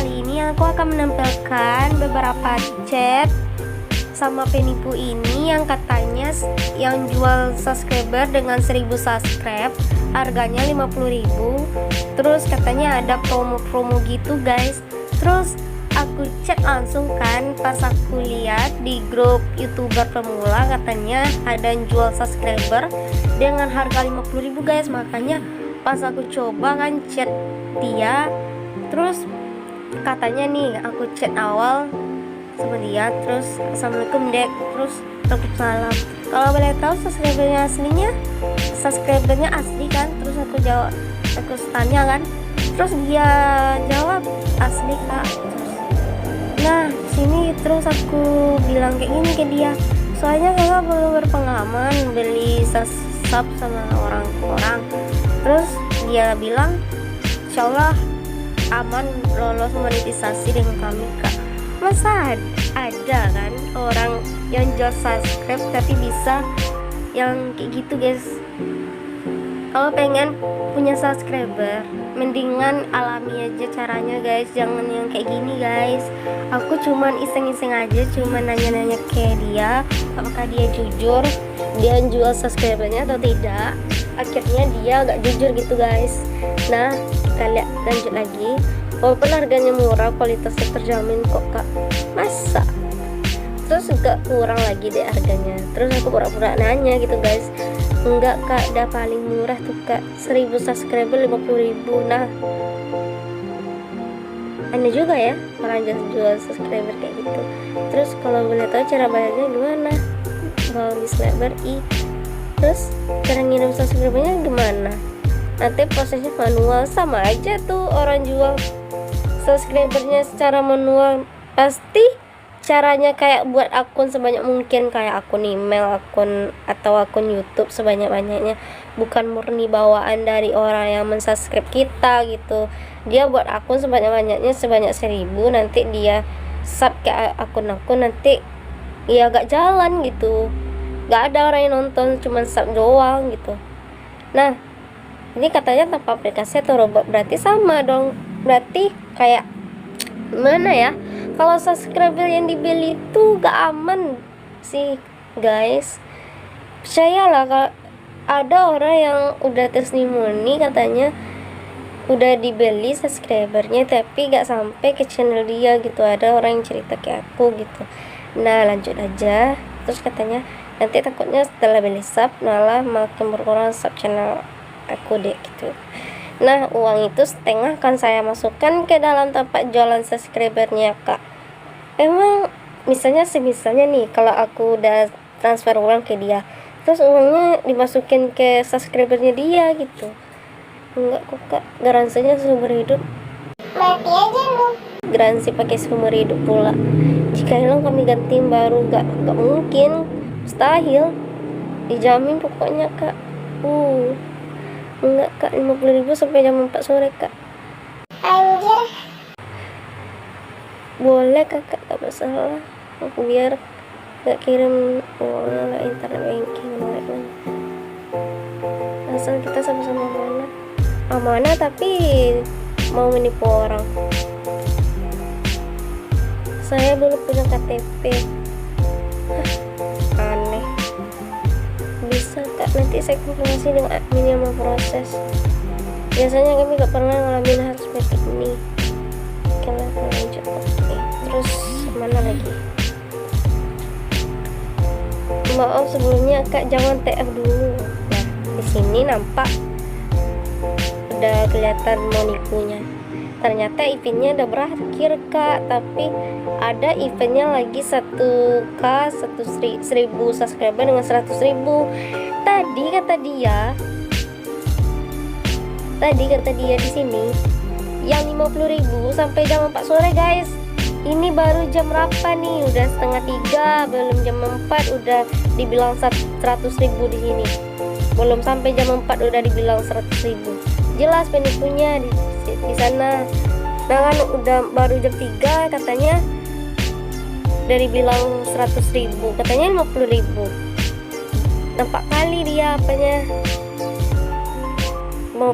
kali ini aku akan menampilkan beberapa chat sama penipu ini yang katanya yang jual subscriber dengan 1000 subscribe harganya 50.000. Terus katanya ada promo-promo gitu guys. Terus aku cek langsung kan, pas aku lihat di grup youtuber pemula katanya ada yang jual subscriber dengan harga 50.000 guys. Makanya pas aku coba kan chat dia, terus katanya nih aku chat awal sama dia, terus assalamualaikum dek, terus salam, kalau boleh tahu subscribernya asli kan? Terus aku jawab, aku tanya kan, terus dia jawab asli kak. Nah sini terus aku bilang kayak gini ke dia, soalnya kakak belum berpengalaman beli sub sama orang-orang. Terus dia bilang insyaallah aman lolos monetisasi dengan kami kak. Masa ada kan orang yang jual subscribe tapi bisa yang kayak gitu guys. Kalau pengen punya subscriber mendingan alami aja caranya guys, jangan yang kayak gini guys. Aku cuman iseng-iseng aja, cuman nanya-nanya ke dia apakah dia jujur dia jual subscribernya atau tidak. Akhirnya dia agak jujur gitu guys. Nah kita lihat lanjut lagi. Walaupun harganya murah, kualitasnya terjamin kok kak. Masa? Terus gak kurang lagi deh harganya. Terus aku pura-pura nanya gitu guys, enggak kak, udah paling murah tuh kak, 1000 subscriber 50.000. Nah aneh juga ya orang jual subscriber kayak gitu. Terus kalau boleh tahu cara bayarnya gimana? Mau di BRI. Terus cara ngirim subscribernya gimana? Nanti prosesnya manual. Sama aja tuh orang jual subscribernya secara manual. Pasti caranya kayak buat akun sebanyak mungkin, kayak akun email, akun atau akun YouTube sebanyak-banyaknya, bukan murni bawaan dari orang yang mensubscribe kita gitu. Dia buat akun sebanyak-banyaknya, sebanyak 1000, nanti dia sub ke akun-akun, nanti ya gak jalan gitu, gak ada orang yang nonton, cuman sub doang gitu. Nah ini katanya tanpa aplikasi atau robot, berarti sama dong. Berarti kayak mana ya, kalau subscriber yang dibeli itu gak aman sih guys. Percayalah, kalau ada orang yang udah testimoni katanya udah dibeli subscribernya tapi gak sampai ke channel dia gitu. Ada orang yang cerita ke aku gitu. Nah lanjut aja. Terus katanya nanti takutnya setelah beli sub malah makin berkurang sub channel aku deh gitu. Nah uang itu setengah kan saya masukkan ke dalam tempat jualan subscribernya kak. Emang misalnya nih kalau aku udah transfer uang ke dia, terus uangnya dimasukin ke subscribernya dia gitu. Enggak kok kak, garansinya seumur hidup. Mati aja lu. Garansi pakai seumur hidup pula. Jika hilang kami ganti baru. Gak mungkin, mustahil, dijamin pokoknya kak. Enggak kak, 50.000 sampai jam 4 sore kak. Anjir. Boleh kakak, gak masalah. Aku biar gak kirim uangnya lah internet banking. Asal kita sama-sama amanah tapi mau menipu orang. Saya belum punya KTP. Aneh. Bisa kak, nanti saya konfirmasi dengan admin yang mau proses. Biasanya kami gak pernah ngalamin hal seperti ini. Oke lah, lanjut. Terus mana lagi? Maaf sebelumnya kak, jangan TF dulu. Nah di sini nampak udah kelihatan monikunya. Ternyata eventnya udah berakhir kak, tapi ada eventnya lagi 1K 1000 subscriber dengan 100.000. Tadi kata dia di sini yang 50.000 sampai jam 4 sore guys. Ini baru jam berapa nih? Udah setengah 3, belum jam 4 udah dibilang 100.000 di sini. Belum sampai jam 4 udah dibilang 100.000. Jelas penipunya di sana. Nah kan udah baru jam 3 katanya dari bilang 100.000, katanya 50.000. Nampak kali dia apanya. mau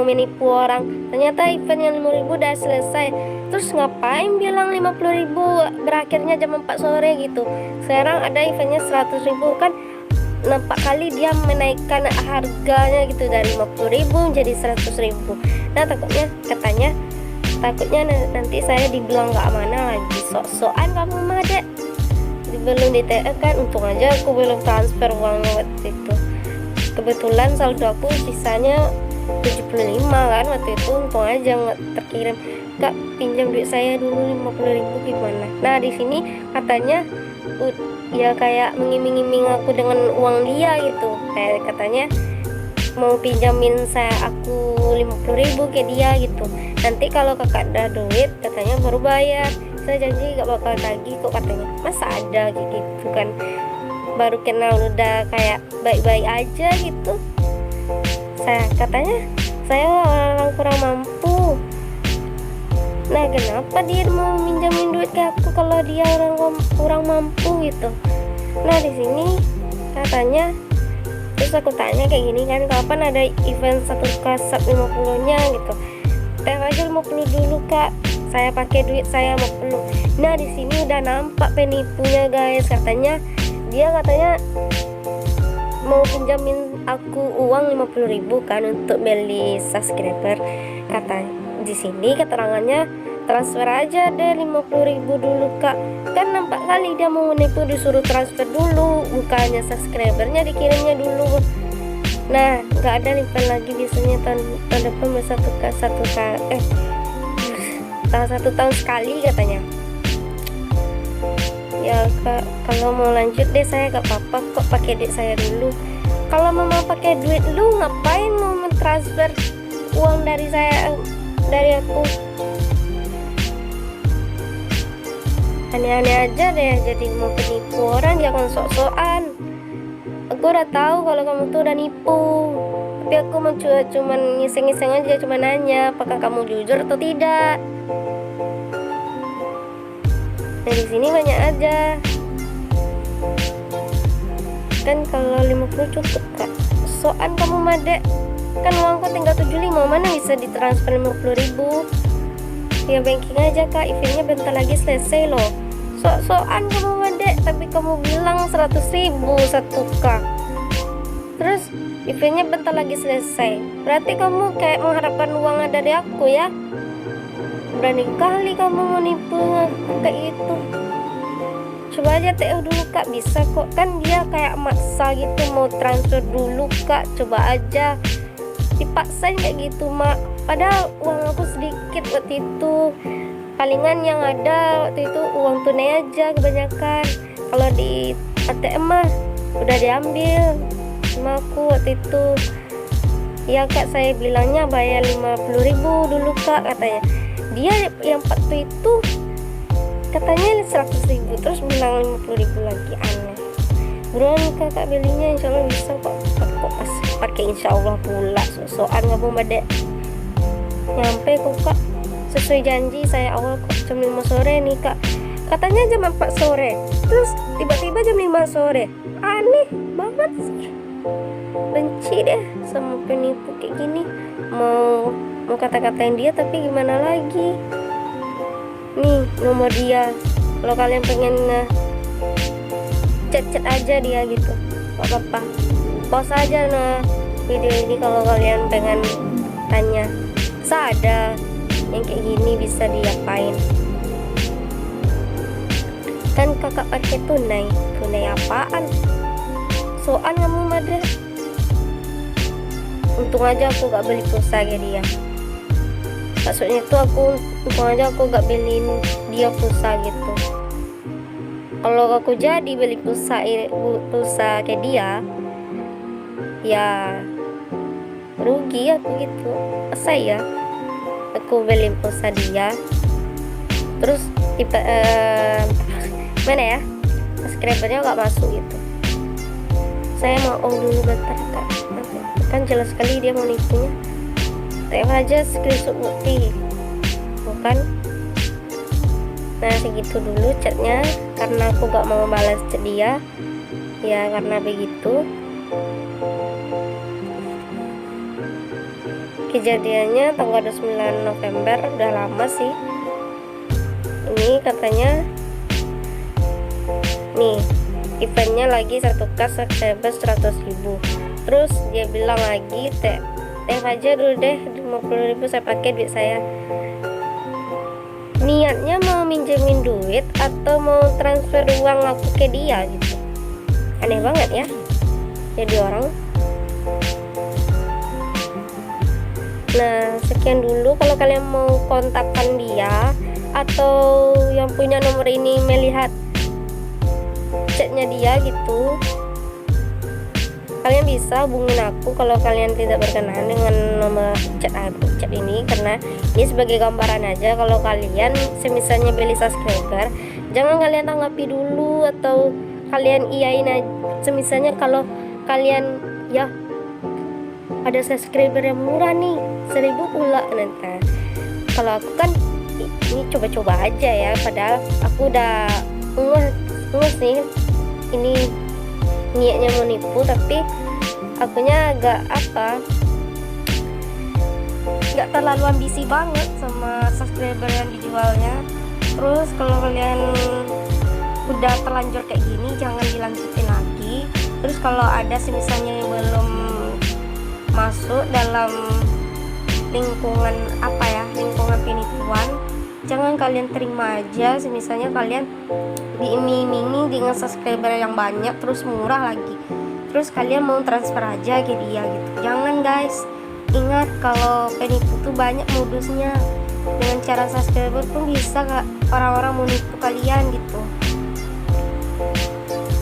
menipu orang. Ternyata eventnya 5.000 udah selesai. Terus ngapain bilang 50.000 berakhirnya jam 4 sore gitu. Sekarang ada eventnya 100.000 kan, nampak kali dia menaikkan harganya gitu dari 50.000 menjadi 100.000. Nah takutnya nanti saya dibilang nggak amanah lagi, sok-sokan kamu mah dek. Belum DTF kan, untung aja aku belum transfer uangnya waktu itu. Kebetulan saldo aku sisanya 75 kan waktu itu, untung aja nggak terkirim. Kak, pinjam duit saya dulu 50.000 gimana? Nah di sini katanya ya kayak mengiming-iming aku dengan uang dia gitu, kayak katanya mau pinjamin aku 50.000 ke dia gitu. Nanti kalau kakak ada duit katanya baru bayar, saya janji gak bakal tagih kok katanya. Masa ada gitu kan, baru kenal udah kayak baik-baik aja gitu. Katanya saya orang kurang mampu. Nah kenapa dia mau minjamin duit ke aku kalau dia orang kurang mampu gitu. Nah di sini katanya, terus aku tanya kayak gini kan, kapan ada event 1 kasat 50-nya gitu. Teh aja 50 dulu kak, saya pakai duit saya 50. Nah di sini udah nampak penipunya guys. Dia katanya mau pinjamin aku uang 50.000 kan untuk beli subscriber. Katanya di sini keterangannya transfer aja deh 50.000 dulu kak. Kan nampak kali dia mau menipu, disuruh transfer dulu, bukannya subscribernya dikirimnya dulu. Nah nggak ada event lagi biasanya tahun depan satu tahun sekali katanya. Ya kak, kalau mau lanjut deh saya gak apa-apa kok, pakai duit saya dulu. Kalau mau pakai duit lu ngapain mau mentransfer uang dari aku? Aneh-aneh aja deh, jadi mau penipu orang, jangan sok-sokan. Aku udah tahu kalau kamu tuh udah nipu, tapi aku mau cuman ngiseng-ngiseng aja, cuma nanya apakah kamu jujur atau tidak. Nah di sini banyak aja kan, kalau 50 cukup kak. Soan kamu madek, kan uangku tinggal 75, mana bisa ditransfer 50.000. Ya banking aja kak, eventnya bentar lagi selesai loh. Soan kamu madek, tapi kamu bilang 100.000 1k. Terus eventnya bentar lagi selesai, berarti kamu kayak mengharapkan uang dari aku ya. Berani kali kamu menipu kayak gitu. Coba aja TO dulu kak, bisa kok. Kan dia kayak maksa gitu mau transfer dulu kak. Coba aja, dipaksain kayak gitu mak. Padahal uang aku sedikit waktu itu, palingan yang ada waktu itu uang tunai aja kebanyakan. Kalau di ATM mah udah diambil sama aku waktu itu. Ya kak, saya bilangnya bayar 50.000 dulu kak katanya. Dia yang waktu itu katanya 100.000, terus bilang 50.000 lagi. Aneh. Buruan kakak belinya, insya Allah bisa kok. Kok pas pakai insya Allah pula, sosokan kamu badek. Nyampe kok kak, sesuai janji saya awal kok, jam 5 sore nih kak. Katanya jam 4 sore, terus tiba-tiba jam 5 sore. Aneh banget sih. Benci deh sama penipu kayak gini. Mau kata-katain dia, tapi gimana lagi. Nih nomor dia, kalau kalian pengen chat aja dia gitu, gak apa-apa, pause aja video ini kalau kalian pengen tanya. Ada yang kayak gini bisa diapain. Kan kakak pakai tunai apaan? Soan kamu madre. Untung aja aku gak beli pulsa ke dia. Maksudnya itu untung aja aku gak beliin dia pulsa gitu. Kalau aku jadi beli pulsa kayak dia, ya rugi aku gitu. Masa ya aku beli pulsa dia, terus tipe mana ya, subscribernya gak masuk gitu. Saya mau dulu bentar kak, kan jelas sekali dia mau nipunya. TF aja screenshot bukti, bukan? Nah segitu dulu chatnya, karena aku gak mau balas chat dia ya, karena begitu. Kejadiannya tanggal 29 November, udah lama sih. Ini katanya nih, eventnya lagi 1K subscriber 100.000. Terus dia bilang lagi, teh aja dulu deh 50.000 saya pakai duit saya. Niatnya mau minjemin duit atau mau transfer uang aku ke dia gitu. Aneh banget ya jadi orang. Nah, sekian dulu. Kalau kalian mau kontakkan dia atau yang punya nomor ini melihat chatnya dia gitu, kalian bisa hubungin aku kalau kalian tidak berkenan dengan nomor chat ini, karena ini sebagai gambaran aja. Kalau kalian semisalnya beli subscriber, jangan kalian tanggapi dulu atau kalian iyain aja. Semisalnya kalau kalian ya ada subscriber yang murah nih 1.000 pula nanti. Kalau aku kan ini coba-coba aja ya, padahal aku udah ngeh sih ini niatnya mau nipu, tapi akunya agak nggak terlalu ambisi banget sama subscriber yang dijualnya. Terus kalau kalian udah terlanjur kayak gini, jangan dilanjutin lagi. Terus kalau ada misalnya yang belum masuk dalam lingkungan lingkungan penipuan, jangan kalian terima aja. Misalnya kalian diiming-imingi dengan subscriber yang banyak terus murah lagi, terus kalian mau transfer aja ke dia gitu. Jangan guys, ingat kalau penipu tuh banyak modusnya. Dengan cara subscriber pun bisa orang-orang mau nipu kalian gitu.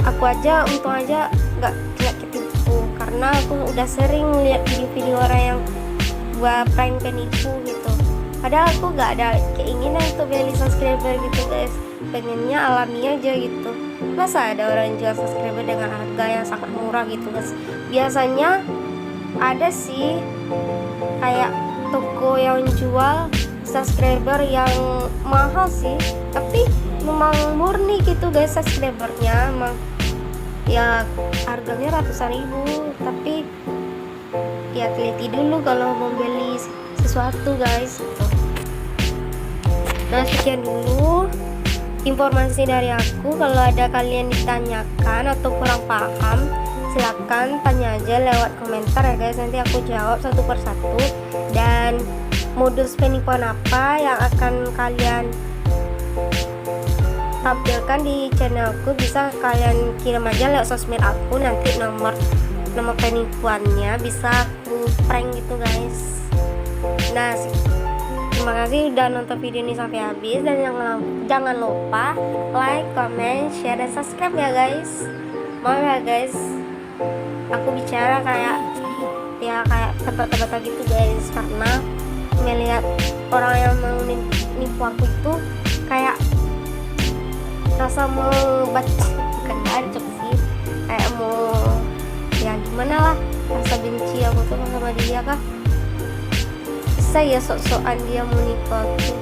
Aku aja untung aja nggak ketipu, karena aku udah sering lihat video-video orang yang buat prank penipu gitu. Padahal aku nggak ada keinginan untuk beli subscriber gitu guys, pengennya alami aja gitu. Masa ada orang yang jual subscriber dengan harga yang sangat murah gitu guys. Biasanya ada sih kayak toko yang jual subscriber yang mahal sih, tapi memang murni gitu guys subscribernya, emang ya harganya ratusan ribu. Tapi ya teliti dulu kalau mau beli sesuatu guys gitu. Nah, sekian dulu informasi dari aku. Kalau ada kalian ditanyakan atau kurang paham, silahkan tanya aja lewat komentar ya guys, nanti aku jawab satu persatu. Dan modus penipuan apa yang akan kalian tampilkan di channelku, bisa kalian kirim aja lewat sosmed aku. Nanti nomor penipuannya bisa aku prank gitu guys. Nah, terima kasih udah nonton video ini sampai habis, dan jangan lupa like, comment, share, dan subscribe ya guys. Maaf ya guys, aku bicara kayak tebak-tebakan gitu guys, karena melihat orang yang mau nipu aku itu kayak rasa mau bukan bacok sih, kayak mau ya gimana lah, rasa benci aku tuh sama dia kah. Bisa ya sok-sokan dia mau nipu aku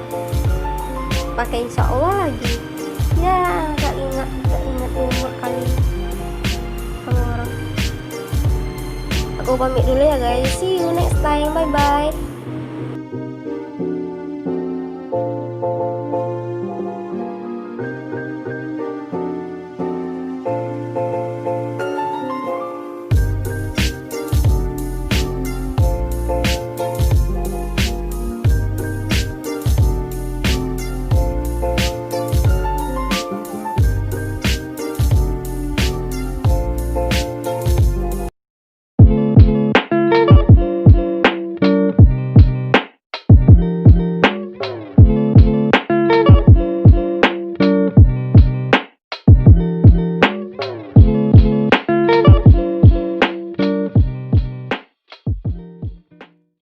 pakai insya Allah lagi ya, gak ingat umur kali sama orang. Aku pamit dulu ya guys, see you next time, bye bye.